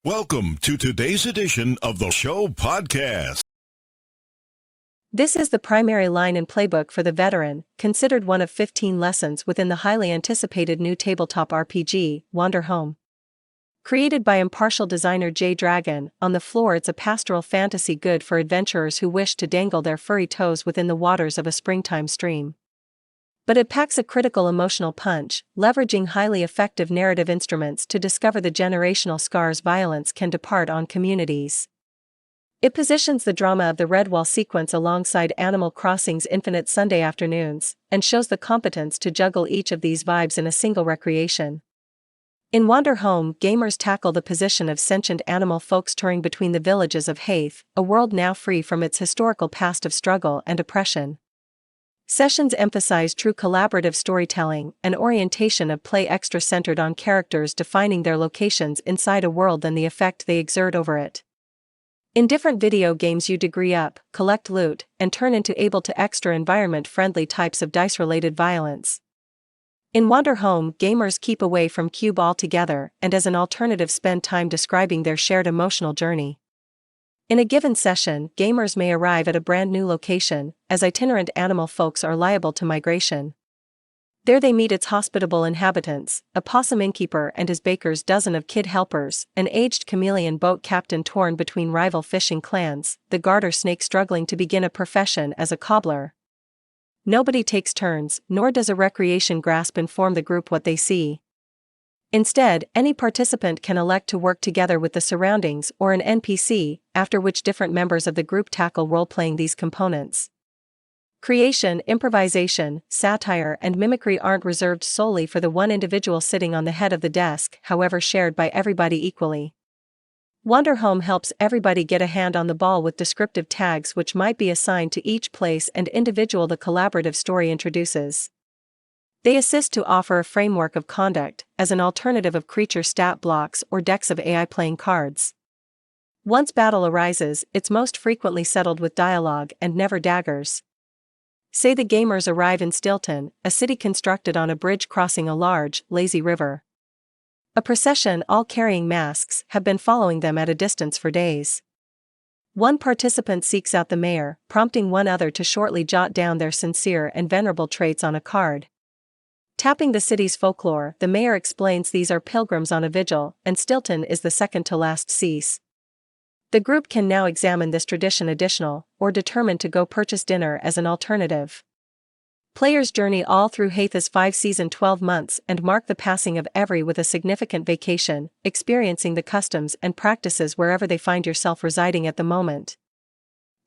Welcome to today's edition of the show podcast. This is the primary line and playbook for the veteran, considered one of 15 lessons within the highly anticipated new tabletop RPG, Wanderhome. Created by impartial designer J. Dragon, on the floor it's a pastoral fantasy good for adventurers who wish to dangle their furry toes within the waters of a springtime stream. But it packs a critical emotional punch, leveraging highly effective narrative instruments to discover the generational scars violence can depart on communities. It positions the drama of the Redwall sequence alongside Animal Crossing's Infinite Sunday Afternoons, and shows the competence to juggle each of these vibes in a single recreation. In Wanderhome, gamers tackle the position of sentient animal folks touring between the villages of Haith, a world now free from its historical past of struggle and oppression. Sessions emphasize true collaborative storytelling, an orientation of play extra centered on characters defining their locations inside a world than the effect they exert over it. In different video games you degree up, collect loot, and turn into able to extra environment-friendly types of dice-related violence. In Wanderhome, gamers keep away from cube altogether and as an alternative spend time describing their shared emotional journey. In a given session, gamers may arrive at a brand new location, as itinerant animal folks are liable to migration. There they meet its hospitable inhabitants, a possum innkeeper and his baker's dozen of kid helpers, an aged chameleon boat captain torn between rival fishing clans, the garter snake struggling to begin a profession as a cobbler. Nobody takes turns, nor does a recreation grasp inform the group what they see. Instead, any participant can elect to work together with the surroundings or an NPC, after which different members of the group tackle role-playing these components. Creation, improvisation, satire and mimicry aren't reserved solely for the one individual sitting on the head of the desk, however shared by everybody equally. Wanderhome helps everybody get a hand on the ball with descriptive tags which might be assigned to each place and individual the collaborative story introduces. They assist to offer a framework of conduct, as an alternative of creature stat blocks or decks of AI playing cards. Once battle arises, it's most frequently settled with dialogue and never daggers. Say the gamers arrive in Stilton, a city constructed on a bridge crossing a large, lazy river. A procession, all carrying masks, have been following them at a distance for days. One participant seeks out the mayor, prompting one other to shortly jot down their sincere and venerable traits on a card. Tapping the city's folklore, the mayor explains these are pilgrims on a vigil, and Stilton is the second to last cease. The group can now examine this tradition additional, or determine to go purchase dinner as an alternative. Players journey all through Haith's 5-season 12 months and mark the passing of every with a significant vacation, experiencing the customs and practices wherever they find yourself residing at the moment.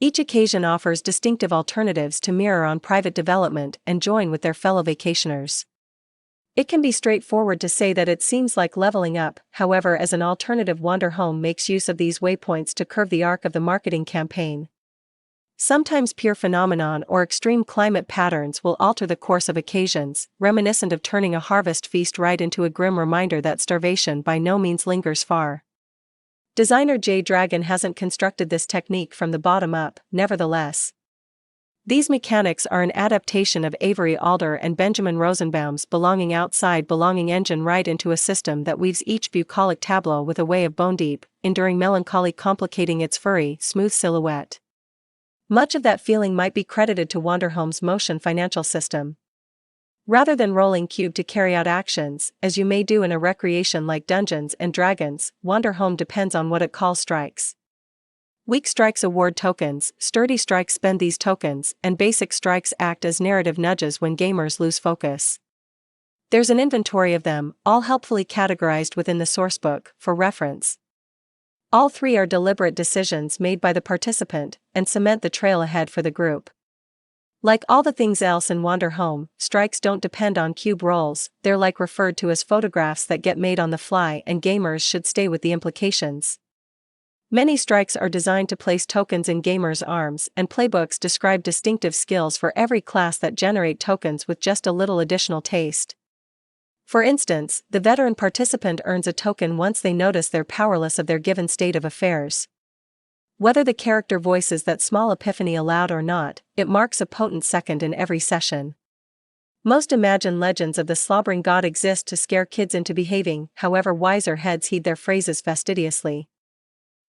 Each occasion offers distinctive alternatives to mirror on private development and join with their fellow vacationers. It can be straightforward to say that it seems like leveling up, however, as an alternative, Wanderhome makes use of these waypoints to curve the arc of the marketing campaign. Sometimes pure phenomenon or extreme climate patterns will alter the course of occasions, reminiscent of turning a harvest feast right into a grim reminder that starvation by no means lingers far. Designer J. Dragon hasn't constructed this technique from the bottom up, nevertheless. These mechanics are an adaptation of Avery Alder and Benjamin Rosenbaum's Belonging engine right into a system that weaves each bucolic tableau with a way of bone-deep, enduring melancholy complicating its furry, smooth silhouette. Much of that feeling might be credited to Wanderhome's motion financial system. Rather than rolling cube to carry out actions, as you may do in a recreation like Dungeons and Dragons, Wanderhome depends on what it calls strikes. Weak strikes award tokens, sturdy strikes spend these tokens, and basic strikes act as narrative nudges when gamers lose focus. There's an inventory of them, all helpfully categorized within the sourcebook, for reference. All three are deliberate decisions made by the participant, and cement the trail ahead for the group. Like all the things else in Wanderhome, strikes don't depend on cube rolls, they're like referred to as photographs that get made on the fly, and gamers should stay with the implications. Many strikes are designed to place tokens in gamers' arms, and playbooks describe distinctive skills for every class that generate tokens with just a little additional taste. For instance, the veteran participant earns a token once they notice they're powerless of their given state of affairs. Whether the character voices that small epiphany aloud or not, it marks a potent second in every session. Most imagine legends of the slobbering god exist to scare kids into behaving, however wiser heads heed their phrases fastidiously.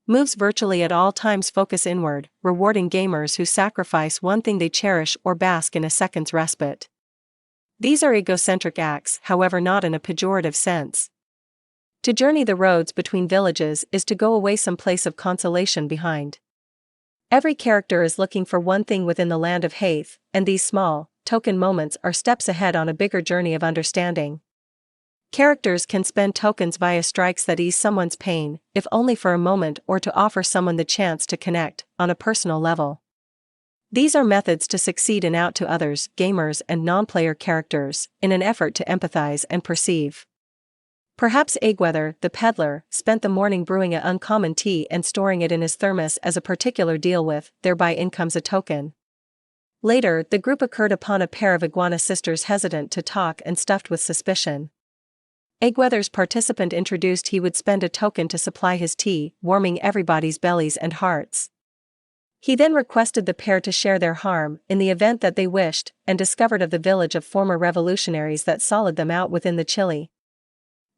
Moves virtually at all times focus inward, rewarding gamers who sacrifice one thing they cherish or bask in a second's respite. These are egocentric acts, however not in a pejorative sense. To journey the roads between villages is to go away some place of consolation behind. Every character is looking for one thing within the land of Haith, and these small, token moments are steps ahead on a bigger journey of understanding. Characters can spend tokens via strikes that ease someone's pain, if only for a moment, or to offer someone the chance to connect, on a personal level. These are methods to succeed in out to others, gamers and non-player characters, in an effort to empathize and perceive. Perhaps Eggweather, the peddler, spent the morning brewing a uncommon tea and storing it in his thermos as a particular deal with, thereby in comes a token. Later, the group occurred upon a pair of iguana sisters hesitant to talk and stuffed with suspicion. Eggweather's participant introduced he would spend a token to supply his tea, warming everybody's bellies and hearts. He then requested the pair to share their harm, in the event that they wished, and discovered of the village of former revolutionaries that solid them out within the chili.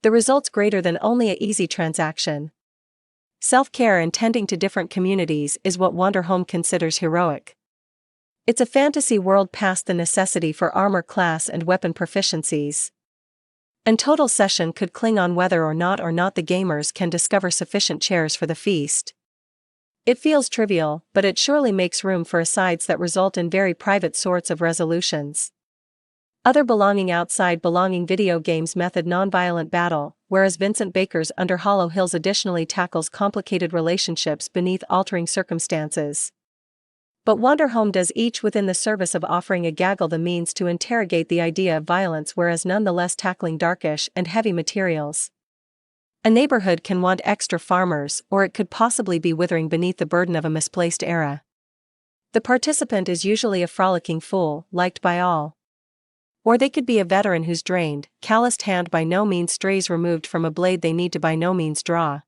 The results greater than only a easy transaction. Self-care and tending to different communities is what Wanderhome considers heroic. It's a fantasy world past the necessity for armor class and weapon proficiencies. A total session could cling on whether or not the gamers can discover sufficient chairs for the feast. It feels trivial, but it surely makes room for asides that result in very private sorts of resolutions. Other belonging video games method nonviolent battle, whereas Vincent Baker's Under Hollow Hills additionally tackles complicated relationships beneath altering circumstances. But Wanderhome does each within the service of offering a gaggle the means to interrogate the idea of violence, whereas nonetheless tackling darkish and heavy materials. A neighborhood can want extra farmers, or it could possibly be withering beneath the burden of a misplaced era. The participant is usually a frolicking fool, liked by all. Or they could be a veteran whose drained, calloused hand by no means strays removed from a blade they need to by no means draw.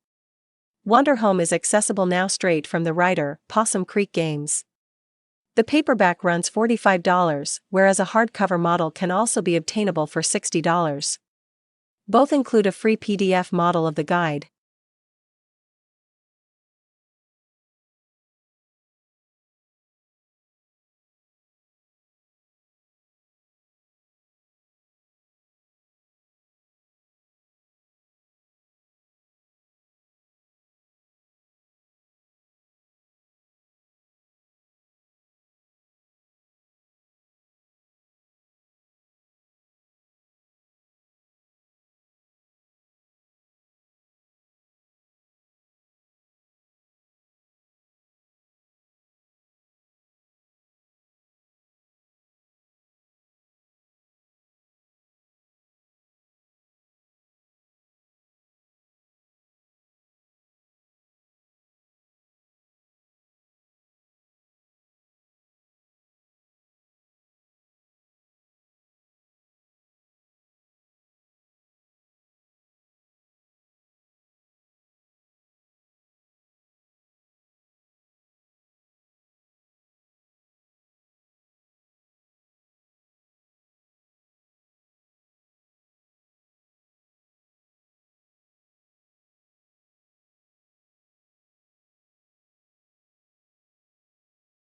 Wanderhome is accessible now straight from the writer, Possum Creek Games. The paperback runs $45, whereas a hardcover model can also be obtainable for $60. Both include a free PDF model of the guide.